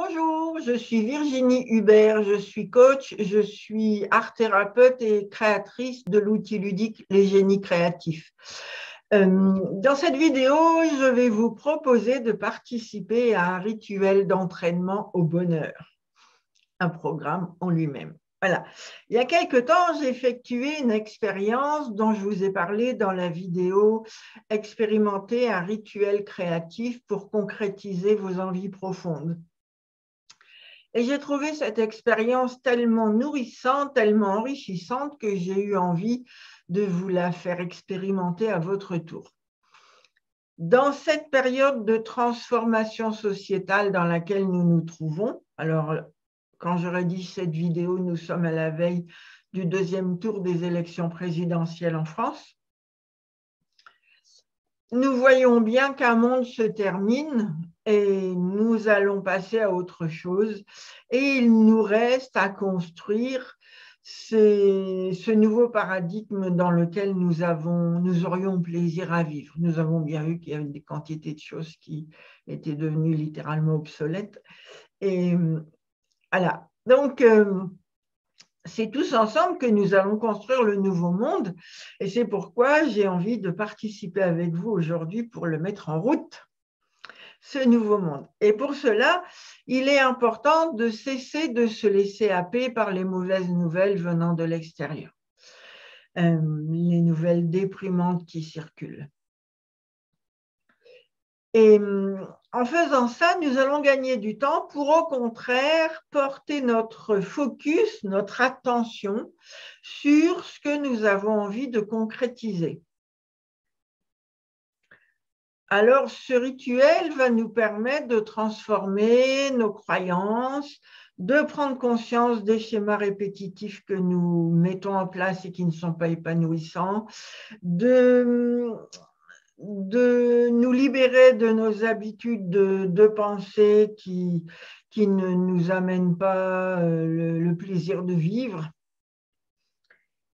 Bonjour, je suis Virginie Hubert, je suis coach, je suis art thérapeute et créatrice de l'outil ludique Les Génies Créatifs. Dans cette vidéo, je vais vous proposer de participer à un rituel d'entraînement au bonheur, un programme en lui-même. Voilà. Il y a quelque temps, j'ai effectué une expérience dont je vous ai parlé dans la vidéo « Expérimenter un rituel créatif pour concrétiser vos envies profondes ». Et j'ai trouvé cette expérience tellement nourrissante, tellement enrichissante que j'ai eu envie de vous la faire expérimenter à votre tour. Dans cette période de transformation sociétale dans laquelle nous nous trouvons, alors quand je rédige cette vidéo, nous sommes à la veille du deuxième tour des élections présidentielles en France. Nous voyons bien qu'un monde se termine et nous allons passer à autre chose. Et il nous reste à construire ce nouveau paradigme dans lequel nous aurions plaisir à vivre. Nous avons bien vu qu'il y avait des quantités de choses qui étaient devenues littéralement obsolètes. Et voilà. Donc, c'est tous ensemble que nous allons construire le nouveau monde et c'est pourquoi j'ai envie de participer avec vous aujourd'hui pour le mettre en route, ce nouveau monde. Et pour cela, il est important de cesser de se laisser happer par les mauvaises nouvelles venant de l'extérieur, les nouvelles déprimantes qui circulent. Et en faisant ça, nous allons gagner du temps pour au contraire porter notre focus, notre attention sur ce que nous avons envie de concrétiser. Alors, ce rituel va nous permettre de transformer nos croyances, de prendre conscience des schémas répétitifs que nous mettons en place et qui ne sont pas épanouissants, de nous libérer de nos habitudes de pensée qui ne nous amènent pas le plaisir de vivre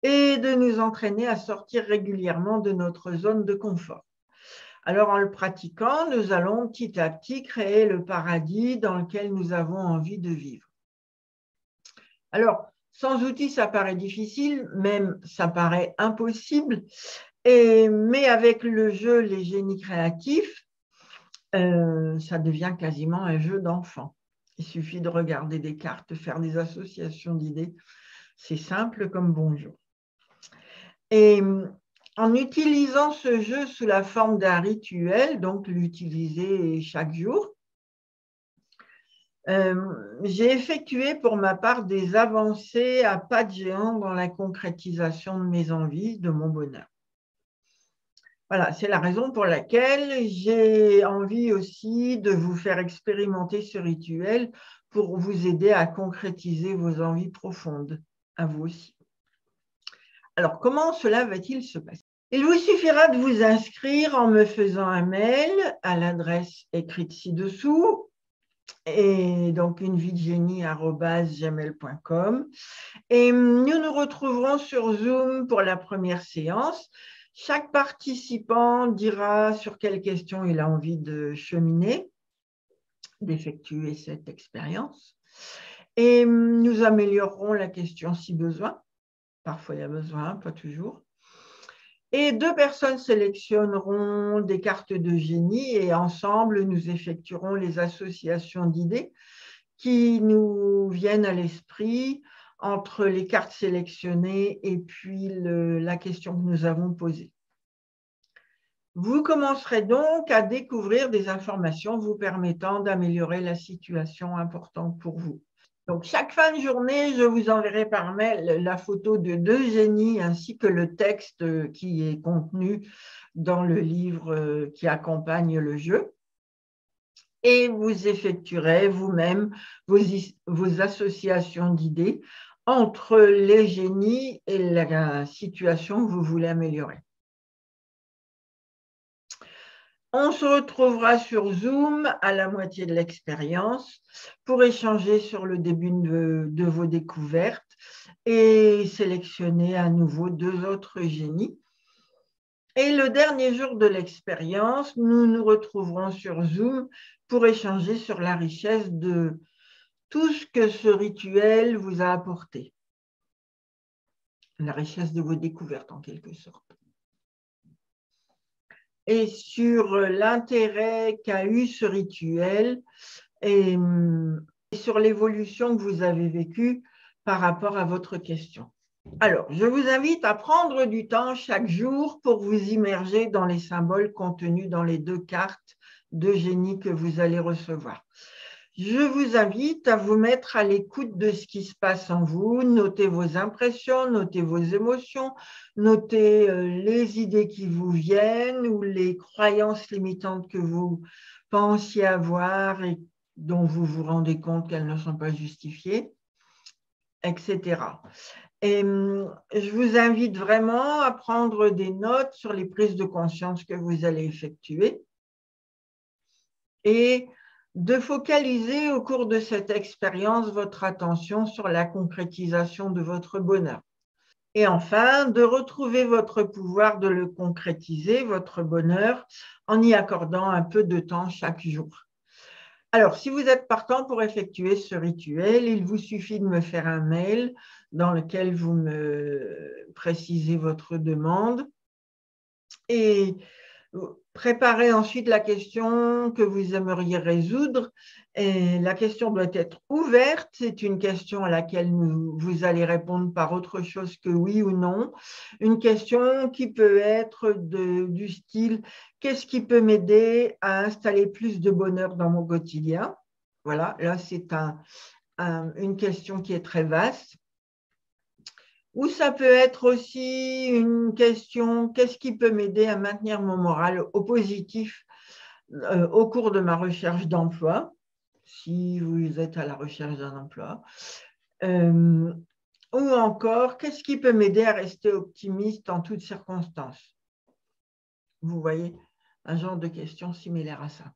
et de nous entraîner à sortir régulièrement de notre zone de confort. Alors, en le pratiquant, nous allons petit à petit créer le paradis dans lequel nous avons envie de vivre. Alors, sans outils, ça paraît difficile, même ça paraît impossible. Mais avec le jeu Les Génies Créatifs, ça devient quasiment un jeu d'enfant. Il suffit de regarder des cartes, faire des associations d'idées. C'est simple comme bonjour. Et en utilisant ce jeu sous la forme d'un rituel, donc l'utiliser chaque jour, j'ai effectué pour ma part des avancées à pas de géant dans la concrétisation de mes envies, de mon bonheur. Voilà, c'est la raison pour laquelle j'ai envie aussi de vous faire expérimenter ce rituel pour vous aider à concrétiser vos envies profondes, à vous aussi. Alors, comment cela va-t-il se passer? Il vous suffira de vous inscrire en me faisant un mail à l'adresse écrite ci-dessous, et donc unevie-de-génie@gmail.com. Et nous nous retrouverons sur Zoom pour la première séance. Chaque participant dira sur quelle question il a envie de cheminer, d'effectuer cette expérience. Et nous améliorerons la question si besoin. Parfois, il y a besoin, pas toujours. Et 2 personnes sélectionneront des cartes de génie et ensemble, nous effectuerons les associations d'idées qui nous viennent à l'esprit entre les cartes sélectionnées et puis la question que nous avons posée. Vous commencerez donc à découvrir des informations vous permettant d'améliorer la situation importante pour vous. Donc, chaque fin de journée, je vous enverrai par mail la photo de 2 génies ainsi que le texte qui est contenu dans le livre qui accompagne le jeu. Et vous effectuerez vous-même vos associations d'idées entre les génies et la situation que vous voulez améliorer. On se retrouvera sur Zoom à la moitié de l'expérience pour échanger sur le début de vos découvertes et sélectionner à nouveau 2 autres génies. Et le dernier jour de l'expérience, nous nous retrouverons sur Zoom pour échanger sur la richesse de tout ce que ce rituel vous a apporté, la richesse de vos découvertes en quelque sorte. Et sur l'intérêt qu'a eu ce rituel et sur l'évolution que vous avez vécue par rapport à votre question. Alors, je vous invite à prendre du temps chaque jour pour vous immerger dans les symboles contenus dans les 2 cartes de génie que vous allez recevoir. Je vous invite à vous mettre à l'écoute de ce qui se passe en vous, notez vos impressions, notez vos émotions, notez les idées qui vous viennent ou les croyances limitantes que vous pensiez avoir et dont vous vous rendez compte qu'elles ne sont pas justifiées, etc. Et je vous invite vraiment à prendre des notes sur les prises de conscience que vous allez effectuer et de focaliser au cours de cette expérience votre attention sur la concrétisation de votre bonheur. Et enfin, de retrouver votre pouvoir de le concrétiser, votre bonheur, en y accordant un peu de temps chaque jour. Alors, si vous êtes partant pour effectuer ce rituel, il vous suffit de me faire un mail dans lequel vous me précisez votre demande et préparez ensuite la question que vous aimeriez résoudre. Et la question doit être ouverte. C'est une question à laquelle vous allez répondre par autre chose que oui ou non. Une question qui peut être du style « Qu'est-ce qui peut m'aider à installer plus de bonheur dans mon quotidien ?» Voilà, là c'est une question qui est très vaste. Ou ça peut être aussi une question, qu'est-ce qui peut m'aider à maintenir mon moral au positif au cours de ma recherche d'emploi, si vous êtes à la recherche d'un emploi. Ou encore, qu'est-ce qui peut m'aider à rester optimiste en toutes circonstances? Vous voyez, un genre de question similaire à ça.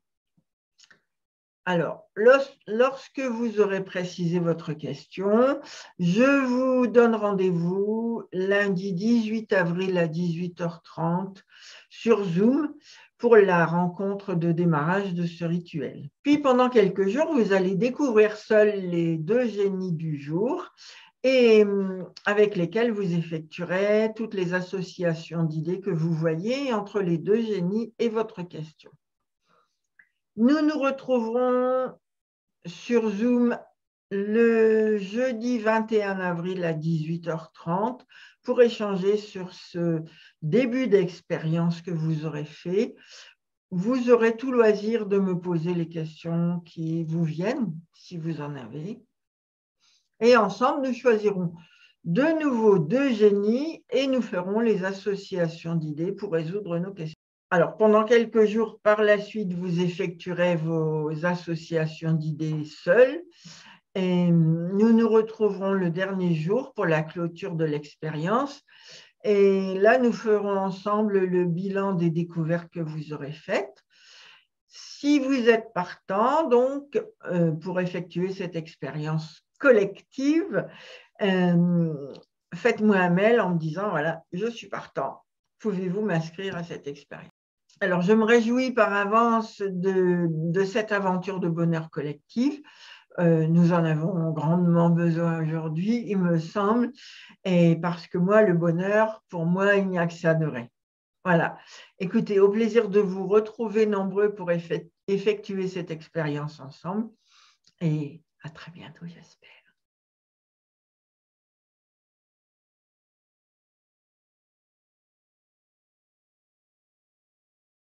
Alors, lorsque vous aurez précisé votre question, je vous donne rendez-vous lundi 18 avril à 18h30 sur Zoom pour la rencontre de démarrage de ce rituel. Puis, pendant quelques jours, vous allez découvrir seuls les 2 génies du jour et avec lesquels vous effectuerez toutes les associations d'idées que vous voyez entre les 2 génies et votre question. Nous nous retrouverons sur Zoom le jeudi 21 avril à 18h30 pour échanger sur ce début d'expérience que vous aurez fait. Vous aurez tout loisir de me poser les questions qui vous viennent, si vous en avez. Et ensemble, nous choisirons de nouveau 2 génies et nous ferons les associations d'idées pour résoudre nos questions. Alors, pendant quelques jours par la suite, vous effectuerez vos associations d'idées seules et nous nous retrouverons le dernier jour pour la clôture de l'expérience. Et là, nous ferons ensemble le bilan des découvertes que vous aurez faites. Si vous êtes partant, donc, pour effectuer cette expérience collective, faites-moi un mail en me disant, voilà, je suis partant. Pouvez-vous m'inscrire à cette expérience? Alors, je me réjouis par avance de cette aventure de bonheur collectif. Nous en avons grandement besoin aujourd'hui, il me semble, et parce que moi, le bonheur, pour moi, il n'y a que ça de vrai. Voilà. Écoutez, au plaisir de vous retrouver nombreux pour effectuer cette expérience ensemble, et à très bientôt, j'espère.